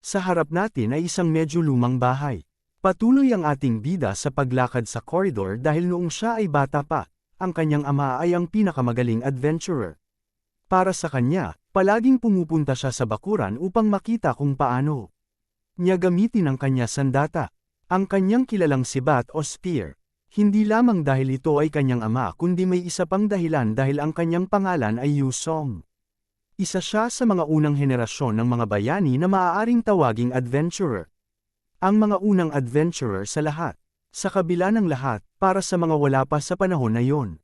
Sa harap natin ay isang medyo lumang bahay. Patuloy ang ating bida sa paglakad sa koridor dahil noong siya ay bata pa, ang kanyang ama ay ang pinakamagaling adventurer. Para sa kanya, palaging pumupunta siya sa bakuran upang makita kung paano niya gamitin ang kanya sandata. Ang kanyang kilalang sibat o spear. Hindi lamang dahil ito ay kanyang ama kundi may isa pang dahilan dahil ang kanyang pangalan ay Yu Song. Isa siya sa mga unang henerasyon ng mga bayani na maaaring tawaging adventurer. Ang mga unang adventurer sa lahat. Sa kabila ng lahat, para sa mga wala pa sa panahon na yon.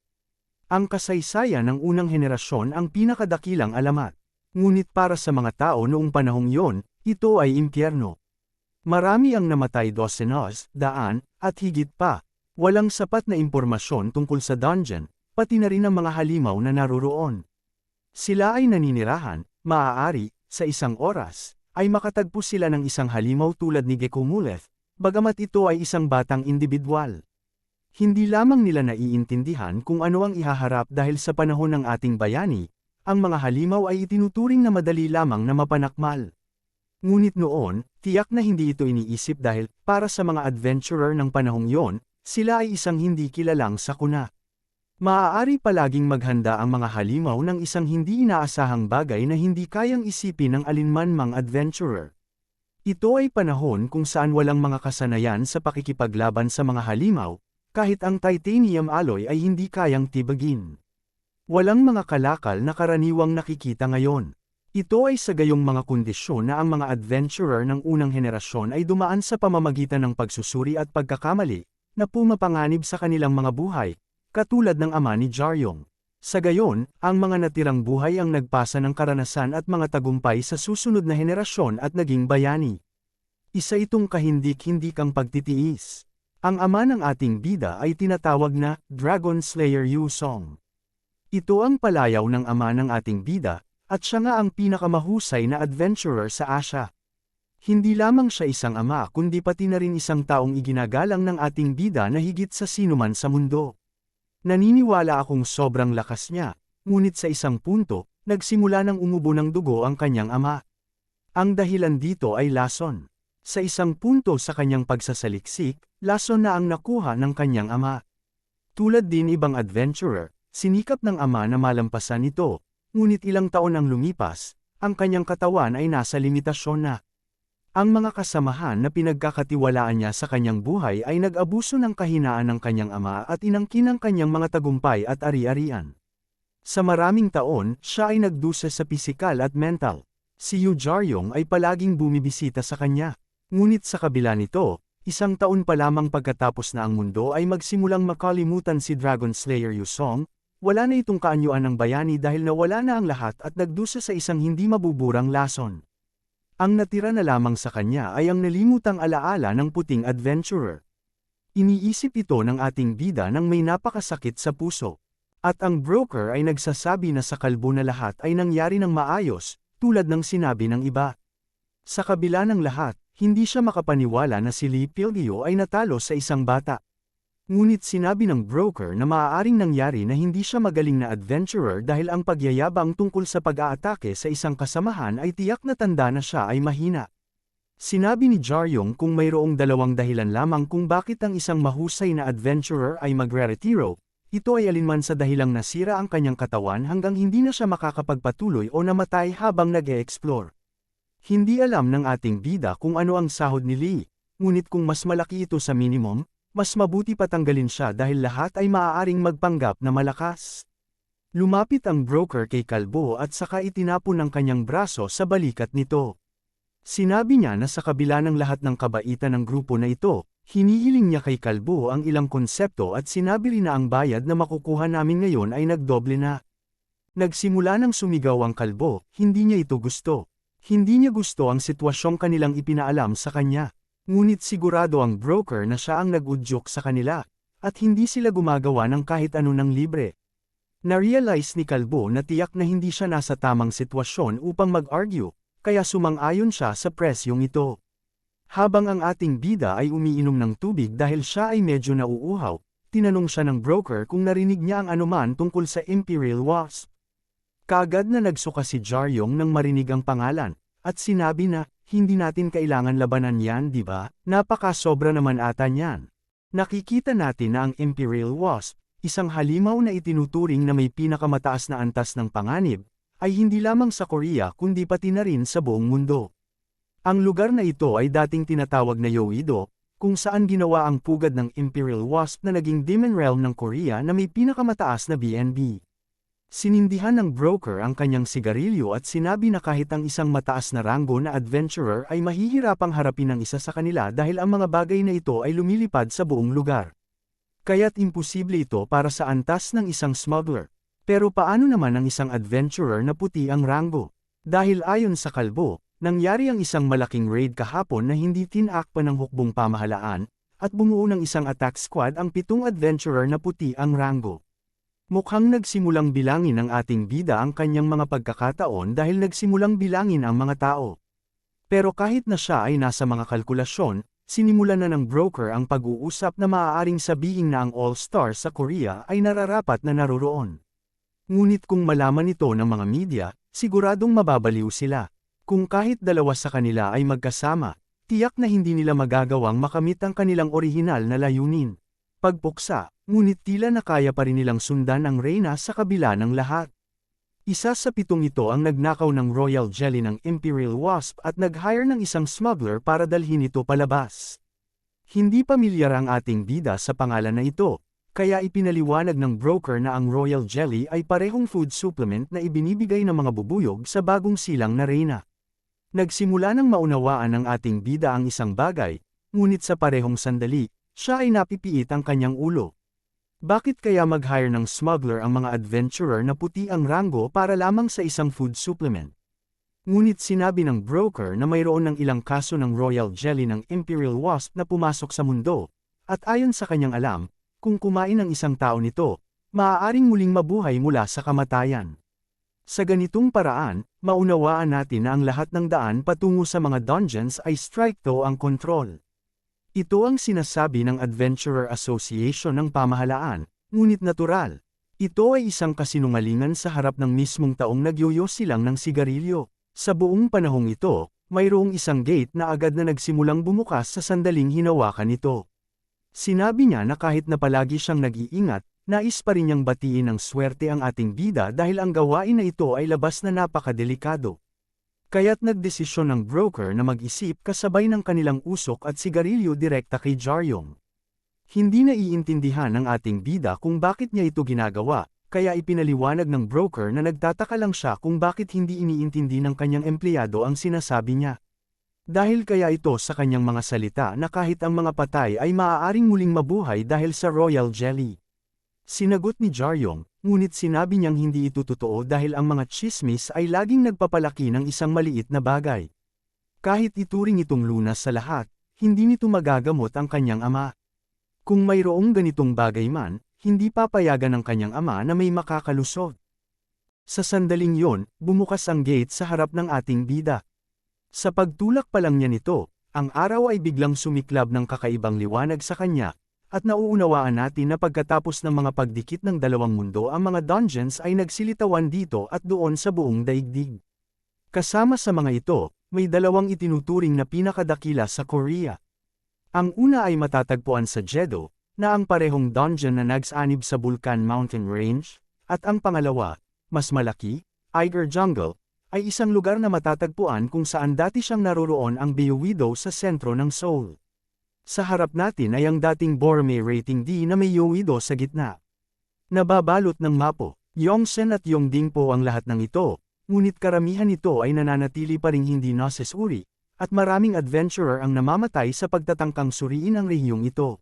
Ang kasaysayan ng unang henerasyon ang pinakadakilang alamat. Ngunit para sa mga tao noong panahong yon, ito ay impyerno. Marami ang namatay dosenas, daan, at higit pa. Walang sapat na impormasyon tungkol sa dungeon, pati na rin ang mga halimaw na naroroon. Sila ay naninirahan, maaari, sa isang oras, ay makatagpo sila ng isang halimaw tulad ni Gekomuleth, bagamat ito ay isang batang individual. Hindi lamang nila naiintindihan kung ano ang ihaharap dahil sa panahon ng ating bayani, ang mga halimaw ay itinuturing na madali lamang na mapanakmal. Ngunit noon, tiyak na hindi ito iniisip dahil, para sa mga adventurer ng panahong yon, sila ay isang hindi kilalang sakuna. Maaari palaging maghanda ang mga halimaw ng isang hindi inaasahang bagay na hindi kayang isipin ng alinman adventurer. Ito ay panahon kung saan walang mga kasanayan sa pakikipaglaban sa mga halimaw, kahit ang titanium alloy ay hindi kayang tibagin. Walang mga kalakal na karaniwang nakikita ngayon. Ito ay sa gayong mga kondisyon na ang mga adventurer ng unang henerasyon ay dumaan sa pamamagitan ng pagsusuri at pagkakamali, na pumapanganib sa kanilang mga buhay, katulad ng ama ni Jaryong. Sa gayon, ang mga natirang buhay ang nagpasa ng karanasan at mga tagumpay sa susunod na henerasyon at naging bayani. Isa itong kahindik-hindikang pagtitiis. Ang ama ng ating bida ay tinatawag na Dragon Slayer Yu Song. Ito ang palayaw ng ama ng ating bida, at siya nga ang pinakamahusay na adventurer sa Asia. Hindi lamang siya isang ama kundi pati na rin isang taong iginagalang ng ating bida na higit sa sinuman sa mundo. Naniniwala akong sobrang lakas niya, ngunit sa isang punto, nagsimula ng umubo ng dugo ang kanyang ama. Ang dahilan dito ay lason. Sa isang punto sa kanyang pagsasaliksik, lason na ang nakuha ng kanyang ama. Tulad din ibang adventurer, sinikap ng ama na malampasan ito. Ngunit ilang taon ang lumipas, ang kanyang katawan ay nasa limitasyon na. Ang mga kasamahan na pinagkakatiwalaan niya sa kanyang buhay ay nag-abuso ng kahinaan ng kanyang ama at inangkin ang kanyang mga tagumpay at ari-arian. Sa maraming taon, siya ay nagdusa sa pisikal at mental. Si Yu Jaryong ay palaging bumibisita sa kanya. Ngunit sa kabila nito, isang taon pa lamang pagkatapos na ang mundo ay magsimulang makalimutan si Dragon Slayer Yu Song. Wala na itong kaanyuan ng bayani dahil nawala na ang lahat at nagdusa sa isang hindi mabuburang lason. Ang natira na lamang sa kanya ay ang nalimutang alaala ng puting adventurer. Iniisip ito ng ating bida nang may napakasakit sa puso. At ang broker ay nagsasabi na sa kalbo na lahat ay nangyari ng maayos, tulad ng sinabi ng iba. Sa kabila ng lahat, hindi siya makapaniwala na si Lee Pilgio ay natalo sa isang bata. Ngunit sinabi ng broker na maaaring nangyari na hindi siya magaling na adventurer dahil ang pagyayabang tungkol sa pag-aatake sa isang kasamahan ay tiyak na tanda na siya ay mahina. Sinabi ni Jaryong kung mayroong dalawang dahilan lamang kung bakit ang isang mahusay na adventurer ay magre-retiro, ito ay alinman sa dahilang nasira ang kanyang katawan hanggang hindi na siya makakapagpatuloy o namatay habang nag-e-explore. Hindi alam ng ating bida kung ano ang sahod ni Lee, ngunit kung mas malaki ito sa minimum, mas mabuti patanggalin siya dahil lahat ay maaaring magpanggap na malakas. Lumapit ang broker kay Kalbo at saka itinapon ang kanyang braso sa balikat nito. Sinabi niya na sa kabila ng lahat ng kabaitan ng grupo na ito, hinihiling niya kay Kalbo ang ilang konsepto at sinabi rin na ang bayad na makukuha namin ngayon ay nagdoble na. Nagsimula ng sumigaw ang Kalbo, hindi niya ito gusto. Hindi niya gusto ang sitwasyong kanilang ipinaalam sa kanya. Ngunit sigurado ang broker na siya ang nag-udyok sa kanila, at hindi sila gumagawa ng kahit ano ng libre. Na-realize ni Kalbo na tiyak na hindi siya nasa tamang sitwasyon upang mag-argue, kaya sumang-ayon siya sa presyong ito. Habang ang ating bida ay umiinom ng tubig dahil siya ay medyo nauuhaw, tinanong siya ng broker kung narinig niya ang anuman tungkol sa Imperial Wasp. Kaagad na nagsuka si Jaryong nang marinig ang pangalan, at sinabi na, hindi natin kailangan labanan yan, di ba? Napaka-sobra naman ata niyan. Nakikita natin na ang Imperial Wasp, isang halimaw na itinuturing na may pinakamataas na antas ng panganib, ay hindi lamang sa Korea kundi pati na rin sa buong mundo. Ang lugar na ito ay dating tinatawag na Yoido, kung saan ginawa ang pugad ng Imperial Wasp na naging Demon Realm ng Korea na may pinakamataas na BNB. Sinindihan ng broker ang kanyang sigarilyo at sinabi na kahit ang isang mataas na ranggo na adventurer ay mahihirapang harapin ang isa sa kanila dahil ang mga bagay na ito ay lumilipad sa buong lugar. Kaya't imposible ito para sa antas ng isang smuggler. Pero paano naman ang isang adventurer na puti ang ranggo? Dahil ayon sa kalbo, nangyari ang isang malaking raid kahapon na hindi tinakpan ng hukbong pamahalaan, at bumuo ng isang attack squad ang 7 adventurer na puti ang ranggo. Mukhang nagsimulang bilangin ng ating bida ang kanyang mga pagkakataon dahil nagsimulang bilangin ang mga tao. Pero kahit na siya ay nasa mga kalkulasyon, sinimulan na ng broker ang pag-uusap na maaaring sabihin na ang all-star sa Korea ay nararapat na naroroon. Ngunit kung malaman ito ng mga media, siguradong mababaliw sila. Kung kahit dalawa sa kanila ay magkasama, tiyak na hindi nila magagawang makamit ang kanilang orihinal na layunin. Pagpuksa, ngunit tila na kaya pa rin nilang sundan ang reyna sa kabila ng lahat. Isa sa 7 ito ang nagnakaw ng royal jelly ng Imperial Wasp at nag-hire ng isang smuggler para dalhin ito palabas. Hindi pamilyar ang ating bida sa pangalan na ito, kaya ipinaliwanag ng broker na ang royal jelly ay parehong food supplement na ibinibigay ng mga bubuyog sa bagong silang na reyna. Nagsimula ng maunawaan ng ating bida ang isang bagay, ngunit sa parehong sandali, siya ay napipiit ang kanyang ulo. Bakit kaya mag-hire ng smuggler ang mga adventurer na puti ang ranggo para lamang sa isang food supplement? Ngunit sinabi ng broker na mayroon ng ilang kaso ng royal jelly ng Imperial Wasp na pumasok sa mundo, at ayon sa kanyang alam, kung kumain ang isang tao nito, maaaring muling mabuhay mula sa kamatayan. Sa ganitong paraan, maunawaan natin na ang lahat ng daan patungo sa mga dungeons ay strikto ang kontrol. Ito ang sinasabi ng Adventurer Association ng pamahalaan, ngunit natural. Ito ay isang kasinungalingan sa harap ng mismong taong nagyoyo silang ng sigarilyo. Sa buong panahong ito, mayroong isang gate na agad na nagsimulang bumukas sa sandaling hinawakan ito. Sinabi niya na kahit na palagi siyang nag-iingat, nais pa rin niyang batiin ng swerte ang ating bida dahil ang gawain na ito ay labas na napakadelikado. Kaya't nagdesisyon ng broker na mag-isip kasabay ng kanilang usok at sigarilyo direkta kay Jaryong. Hindi naiintindihan ng ating bida kung bakit niya ito ginagawa, kaya ipinaliwanag ng broker na nagtataka lang siya kung bakit hindi iniintindi ng kanyang empleyado ang sinasabi niya. Dahil kaya ito sa kanyang mga salita na kahit ang mga patay ay maaaring muling mabuhay dahil sa royal jelly. Sinagot ni Jaryong, ngunit sinabi niyang hindi ito totoo dahil ang mga chismis ay laging nagpapalaki ng isang maliit na bagay. Kahit ituring itong lunas sa lahat, hindi nito magagamot ang kanyang ama. Kung mayroong ganitong bagay man, hindi papayagan ng kanyang ama na may makakalusot. Sa sandaling yon, bumukas ang gate sa harap ng ating bida. Sa pagtulak pa lang niya nito, ang araw ay biglang sumiklab ng kakaibang liwanag sa kanya, at nauunawaan natin na pagkatapos ng mga pagdikit ng dalawang mundo ang mga dungeons ay nagsilitawan dito at doon sa buong daigdig. Kasama sa mga ito, may dalawang itinuturing na pinakadakila sa Korea. Ang una ay matatagpuan sa Jedo, na ang parehong dungeon na nagsanib sa Bulkan Mountain Range, at ang pangalawa, mas malaki, Eiger Jungle, ay isang lugar na matatagpuan kung saan dati siyang naroroon ang Byeowido sa sentro ng Seoul. Sa harap natin ay ang dating Borome Rating D na may Yoido sa gitna. Nababalot ng Mapo, Yongsen at Yongdingpo ang lahat ng ito, ngunit karamihan nito ay nananatili pa ring hindi nasesuri, at maraming adventurer ang namamatay sa pagtatangkang suriin ang rehiyong ito.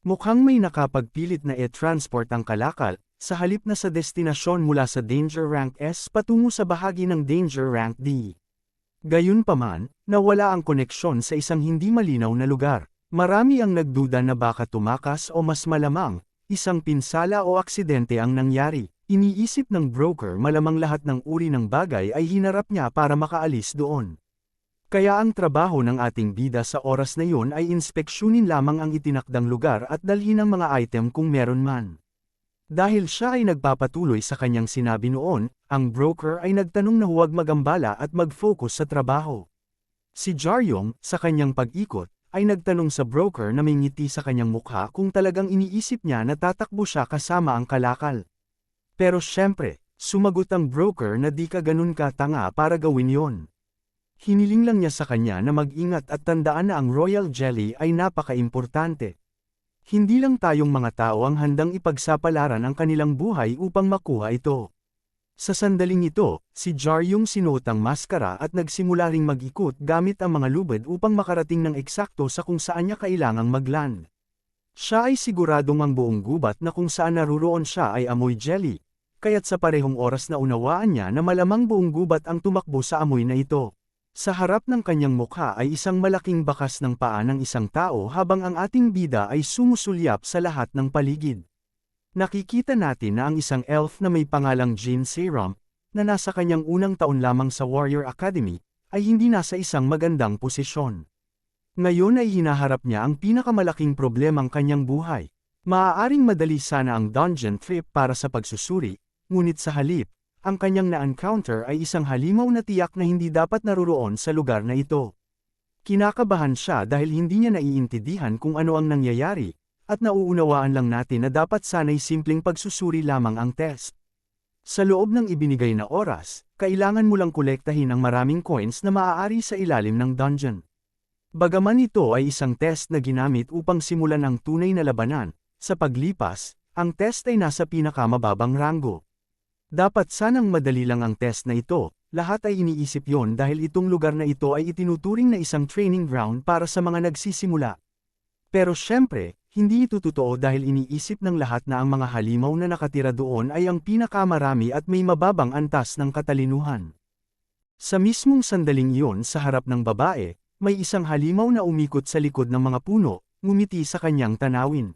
Mukhang may nakapagpilit na e-transport ang kalakal, sa halip na sa destinasyon mula sa Danger Rank S patungo sa bahagi ng Danger Rank D. Gayunpaman, nawala ang koneksyon sa isang hindi malinaw na lugar. Marami ang nagduda na baka tumakas o mas malamang, isang pinsala o aksidente ang nangyari. Iniisip ng broker malamang lahat ng uri ng bagay ay hinarap niya para makaalis doon. Kaya ang trabaho ng ating bida sa oras na yun ay inspeksyonin lamang ang itinakdang lugar at dalhin ang mga item kung meron man. Dahil siya ay nagpapatuloy sa kanyang sinabi noon, ang broker ay nagtanong na huwag magambala at mag-focus sa trabaho. Si Jaryong, sa kanyang pag-ikot, ay nagtanong sa broker na may ngiti sa kanyang mukha kung talagang iniisip niya na tatakbo siya kasama ang kalakal. Pero syempre, sumagot ang broker na di ka ganun katanga para gawin yon. Hiniling lang niya sa kanya na mag-ingat at tandaan na ang royal jelly ay napaka-importante. Hindi lang tayong mga tao ang handang ipagsapalaran ang kanilang buhay upang makuha ito. Sa sandaling ito, si Jaryong sinuot ang maskara at nagsimula ring mag-ikot gamit ang mga lubid upang makarating ng eksakto sa kung saan niya kailangang mag-land. Siya ay siguradong ang buong gubat na kung saan naruroon siya ay amoy jelly, kaya't sa parehong oras na unawaan niya na malamang buong gubat ang tumakbo sa amoy na ito. Sa harap ng kanyang mukha ay isang malaking bakas ng paa ng isang tao habang ang ating bida ay sumusulyap sa lahat ng paligid. Nakikita natin na ang isang elf na may pangalang Jin Sejong, na nasa kanyang unang taon lamang sa Warrior Academy, ay hindi nasa isang magandang posisyon. Ngayon ay hinaharap niya ang pinakamalaking problemang kanyang buhay. Maaaring madali sana ang dungeon trip para sa pagsusuri, ngunit sa halip, ang kanyang na-encounter ay isang halimaw na tiyak na hindi dapat naruroon sa lugar na ito. Kinakabahan siya dahil hindi niya naiintindihan kung ano ang nangyayari, at nauunawaan lang natin na dapat sana'y simpleng pagsusuri lamang ang test. Sa loob ng ibinigay na oras, kailangan mo lang kolektahin ang maraming coins na maaari sa ilalim ng dungeon. Bagaman ito ay isang test na ginamit upang simulan ang tunay na labanan, sa paglipas, ang test ay nasa pinakamababang ranggo. Dapat sanang madali lang ang test na ito, lahat ay iniisip yon dahil itong lugar na ito ay itinuturing na isang training ground para sa mga nagsisimula. Pero syempre, hindi ito totoo dahil iniisip ng lahat na ang mga halimaw na nakatira doon ay ang pinakamarami at may mababang antas ng katalinuhan. Sa mismong sandaling iyon sa harap ng babae, may isang halimaw na umikot sa likod ng mga puno, ngumiti sa kanyang tanawin.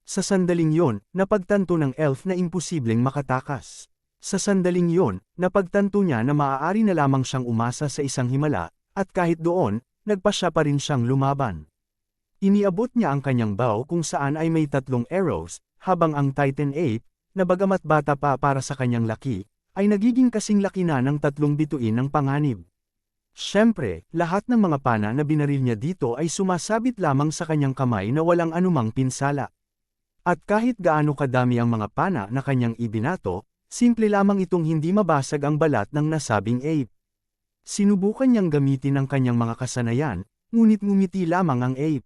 Sa sandaling iyon, napagtanto ng elf na imposibleng makatakas. Sa sandaling iyon, napagtanto niya na maaari na lamang siyang umasa sa isang himala, at kahit doon, nagpasya pa rin siyang lumaban. Iniabot niya ang kanyang bow kung saan ay may 3 arrows, habang ang Titan Ape, na bagamat bata pa para sa kanyang laki, ay nagiging kasing laki na ng 3 bituin ng panganib. Siyempre, lahat ng mga pana na binaril niya dito ay sumasabit lamang sa kanyang kamay na walang anumang pinsala. At kahit gaano kadami ang mga pana na kanyang ibinato, simple lamang itong hindi mabasag ang balat ng nasabing ape. Sinubukan niyang gamitin ang kanyang mga kasanayan, ngunit ngumiti lamang ang ape.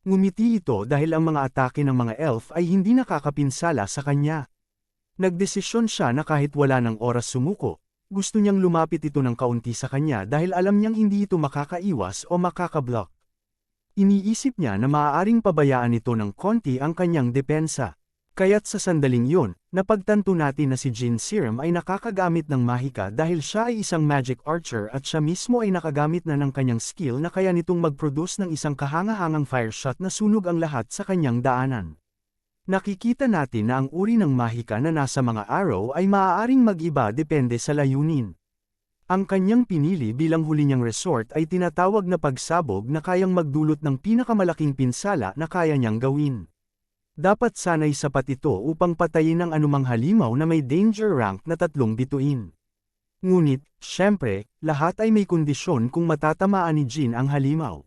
Ngumiti ito dahil ang mga atake ng mga elf ay hindi nakakapinsala sa kanya. Nagdesisyon siya na kahit wala ng oras sumuko, gusto niyang lumapit ito ng kaunti sa kanya dahil alam niyang hindi ito makakaiwas o makakablock. Iniisip niya na maaaring pabayaan ito ng konti ang kanyang depensa. Kaya't sa sandaling yun, napagtanto natin na si Jin Sejong ay nakakagamit ng mahika dahil siya ay isang magic archer at siya mismo ay nakagamit na ng kanyang skill na kaya nitong mag-produce ng isang kahangahangang fire shot na sunog ang lahat sa kanyang daanan. Nakikita natin na ang uri ng mahika na nasa mga arrow ay maaaring mag-iba depende sa layunin. Ang kanyang pinili bilang huli niyang resort ay tinatawag na pagsabog na kayang magdulot ng pinakamalaking pinsala na kaya niyang gawin. Dapat sana'y sapat ito upang patayin ang anumang halimaw na may danger rank na 3 bituin. Ngunit, syempre, lahat ay may kondisyon kung matatamaan ni Jin ang halimaw.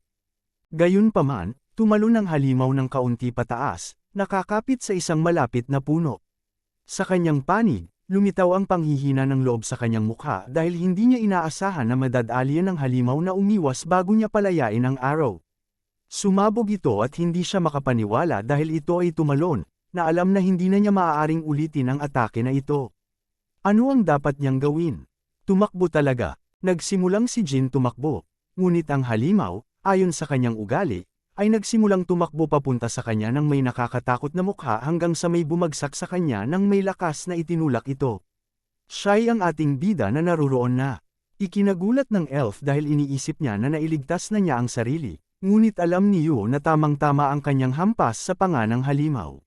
Gayunpaman, tumalon ang halimaw ng kaunti pataas, nakakapit sa isang malapit na puno. Sa kanyang panig, lumitaw ang panghihina ng loob sa kanyang mukha dahil hindi niya inaasahan na madadalian ng halimaw na umiwas bago niya palayain ang arrow. Sumabog ito at hindi siya makapaniwala dahil ito ay tumalon, na alam na hindi na niya maaaring ulitin ang atake na ito. Ano ang dapat niyang gawin? Tumakbo talaga. Nagsimulang si Jin tumakbo, ngunit ang halimaw, ayon sa kanyang ugali, ay nagsimulang tumakbo papunta sa kanya ng may nakakatakot na mukha hanggang sa may bumagsak sa kanya ng may lakas na itinulak ito. Siya'y ang ating bida na naruroon na. Ikinagulat ng elf dahil iniisip niya na nailigtas na niya ang sarili. Ngunit alam ni Yu na tamang-tama ang kanyang hampas sa panga ng halimaw.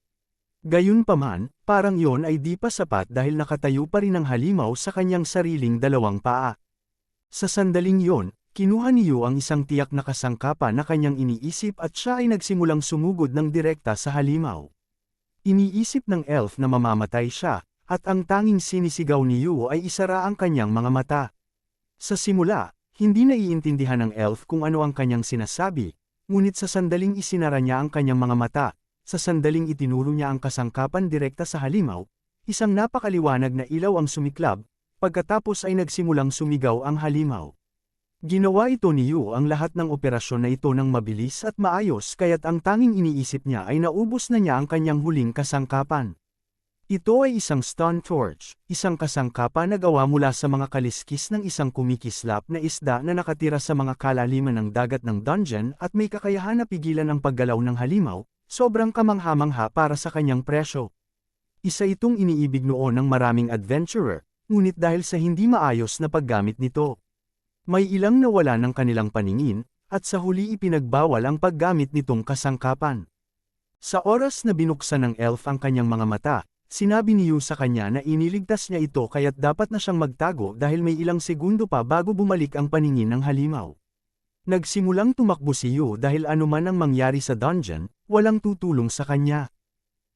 Gayunpaman, parang yon ay di pa sapat dahil nakatayo pa rin ang halimaw sa kanyang sariling 2 paa. Sa sandaling yon, kinuha ni Yu ang isang tiyak na kasangkapan na kanyang iniisip at siya ay nagsimulang sumugod ng direkta sa halimaw. Iniisip ng elf na mamamatay siya, at ang tanging sinisigaw ni Yu ay isara ang kanyang mga mata. Sa simula, Hindi naiintindihan ng elf kung ano ang kanyang sinasabi, ngunit sa sandaling isinara niya ang kanyang mga mata, sa sandaling itinuro niya ang kasangkapan direkta sa halimaw, isang napakaliwanag na ilaw ang sumiklab, pagkatapos ay nagsimulang sumigaw ang halimaw. Ginawa ito ni Yu ang lahat ng operasyon na ito ng mabilis at maayos kaya't ang tanging iniisip niya ay naubos na niya ang kanyang huling kasangkapan. Ito ay isang stun torch, isang kasangkapan na gawa mula sa mga kaliskis ng isang kumikislap na isda na nakatira sa mga kalaliman ng dagat ng dungeon at may kakayahan na pigilan ang paggalaw ng halimaw, sobrang kamangha-mangha para sa kanyang presyo. Isa itong iniibig noon ng maraming adventurer, ngunit dahil sa hindi maayos na paggamit nito, may ilang nawala ng kanilang paningin, at sa huli ipinagbawal ang paggamit nitong kasangkapan. Sa oras na binuksan ng elf ang kanyang mga mata, sinabi ni Yu sa kanya na iniligtas niya ito kaya't dapat na siyang magtago dahil may ilang segundo pa bago bumalik ang paningin ng halimaw. Nagsimulang tumakbo si Yu dahil anuman ang mangyari sa dungeon, walang tutulong sa kanya.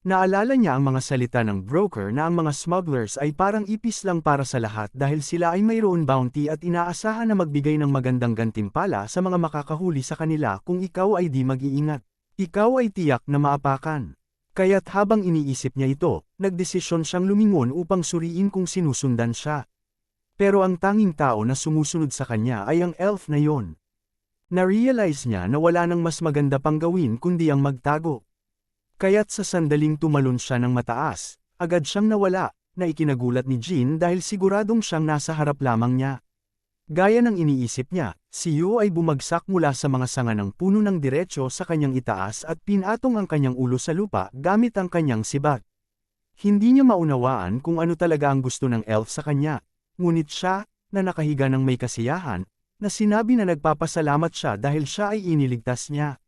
Naalala niya ang mga salita ng broker na ang mga smugglers ay parang ipis lang para sa lahat dahil sila ay mayroon bounty at inaasahan na magbigay ng magandang gantimpala sa mga makakahuli sa kanila kung ikaw ay di mag-iingat. Ikaw ay tiyak na maapakan. Kaya't habang iniisip niya ito, nagdesisyon siyang lumingon upang suriin kung sinusundan siya. Pero ang tanging tao na sumusunod sa kanya ay ang elf na yon. Na-realize niya na wala nang mas maganda pang gawin kundi ang magtago. Kaya't sa sandaling tumalon siya ng mataas, agad siyang nawala, na ikinagulat ni Jin dahil siguradong siyang nasa harap lamang niya. Gaya ng iniisip niya, si Yu ay bumagsak mula sa mga sanga ng puno ng diretsyo sa kanyang itaas at pinatong ang kanyang ulo sa lupa gamit ang kanyang sibat. Hindi niya maunawaan kung ano talaga ang gusto ng elf sa kanya, ngunit siya, na nakahiga ng may kasiyahan, na sinabi na nagpapasalamat siya dahil siya ay iniligtas niya.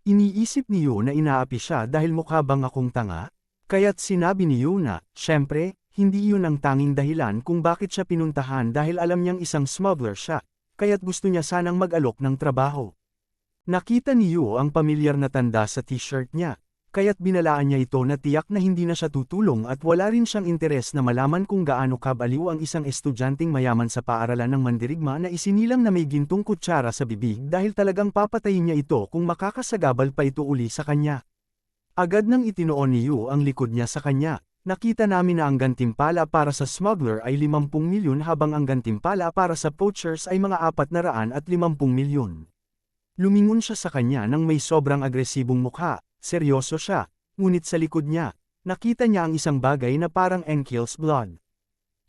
Iniisip ni Yu na inaapi siya dahil mukha bang akong tanga? Kaya't sinabi ni Yu na, syempre, hindi iyon ang tanging dahilan kung bakit siya pinuntahan dahil alam niyang isang smuggler siya, kaya't gusto niya sanang mag-alok ng trabaho. Nakita ni Yu ang pamilyar na tanda sa t-shirt niya, kaya't binalaan niya ito na tiyak na hindi na siya tutulong at wala rin siyang interes na malaman kung gaano kabaliw ang isang estudyanteng mayaman sa paaralan ng mandirigma na isinilang na may gintong kutsara sa bibig dahil talagang papatayin niya ito kung makakasagabal pa ito uli sa kanya. Agad nang itinoon ni Yu ang likod niya sa kanya. Nakita namin na ang gantimpala para sa smuggler ay 50 milyon habang ang gantimpala para sa poachers ay mga 450 milyon. Lumingon siya sa kanya nang may sobrang agresibong mukha, seryoso siya, ngunit sa likod niya, nakita niya ang isang bagay na parang Enkil's blood.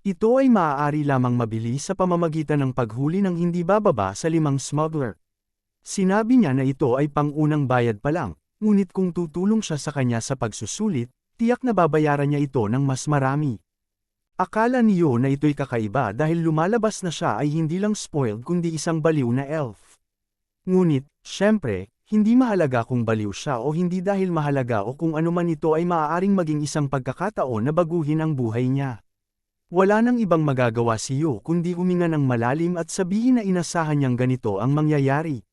Ito ay maaari lamang mabili sa pamamagitan ng paghuli ng hindi bababa sa 5 smuggler. Sinabi niya na ito ay pang-unang bayad pa lang, ngunit kung tutulong siya sa kanya sa pagsusulit, tiyak na babayaran niya ito ng mas marami. Akala ni Yu na ito'y kakaiba dahil lumalabas na siya ay hindi lang spoiled kundi isang baliw na elf. Ngunit, syempre, hindi mahalaga kung baliw siya o hindi dahil mahalaga o kung anuman ito ay maaaring maging isang pagkakataon na baguhin ang buhay niya. Wala nang ibang magagawa si Yu kundi huminga ng malalim at sabihin na inasahan niyang ganito ang mangyayari.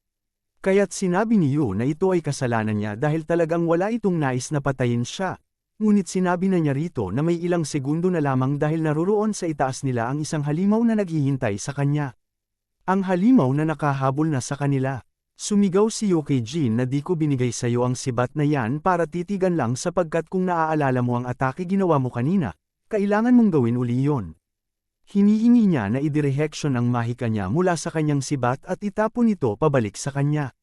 Kaya't sinabi ni Yu na ito ay kasalanan niya dahil talagang wala itong nais na patayin siya. Ngunit sinabi na niya rito na may ilang segundo na lamang dahil naruroon sa itaas nila ang isang halimaw na naghihintay sa kanya. Ang halimaw na nakahabol na sa kanila. Sumigaw si Yu kay Jin na di ko binigay sa iyo ang sibat na yan para titigan lang sapagkat kung naaalala mo ang atake ginawa mo kanina, kailangan mong gawin uli yon. Hinihingi niya na idireheksyon ang mahika niya mula sa kanyang sibat at itapon ito pabalik sa kanya.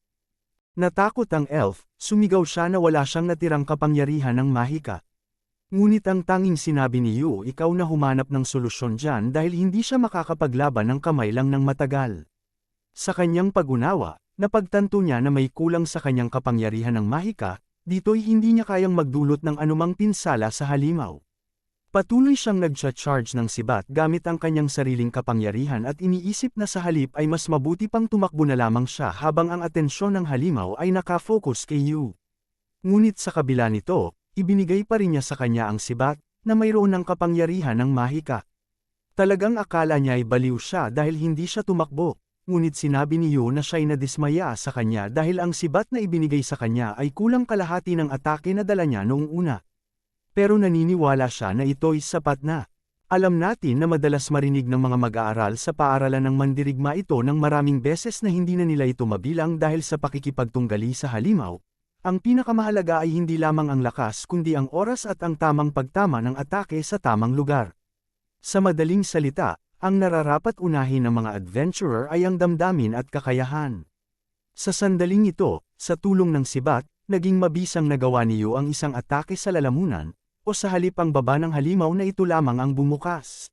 Natakot ang elf, sumigaw siya na wala siyang natirang kapangyarihan ng mahika. Ngunit ang tanging sinabi ni Yu ikaw na humanap ng solusyon dyan dahil hindi siya makakapaglaban ng kamay lang ng matagal. Sa kanyang pag-unawa, napagtanto niya na may kulang sa kanyang kapangyarihan ng mahika, dito'y hindi niya kayang magdulot ng anumang pinsala sa halimaw. Patuloy siyang nag-charge ng sibat gamit ang kanyang sariling kapangyarihan at iniisip na sa halip ay mas mabuti pang tumakbo na lamang siya habang ang atensyon ng halimaw ay nakafocus kay Yu. Ngunit sa kabila nito, ibinigay pa rin niya sa kanya ang sibat, na mayroon ng kapangyarihan ng mahika. Talagang akala niya ay baliw siya dahil hindi siya tumakbo, ngunit sinabi ni Yu na siya'y nadismaya sa kanya dahil ang sibat na ibinigay sa kanya ay kulang kalahati ng atake na dala niya noong una. Pero naniniwala siya na ito'y sapat na. Alam natin na madalas marinig ng mga mag-aaral sa paaralan ng mandirigma ito ng maraming beses na hindi na nila ito mabilang dahil sa pakikipagtunggali sa halimaw. Ang pinakamahalaga ay hindi lamang ang lakas kundi ang oras at ang tamang pagtama ng atake sa tamang lugar. Sa madaling salita, ang nararapat unahin ng mga adventurer ay ang damdamin at kakayahan. Sa sandaling ito, sa tulong ng sibat, naging mabisang nagawa niyo ang isang atake sa lalamunan, o sa halip ang baba ng halimaw na ito lamang ang bumukas.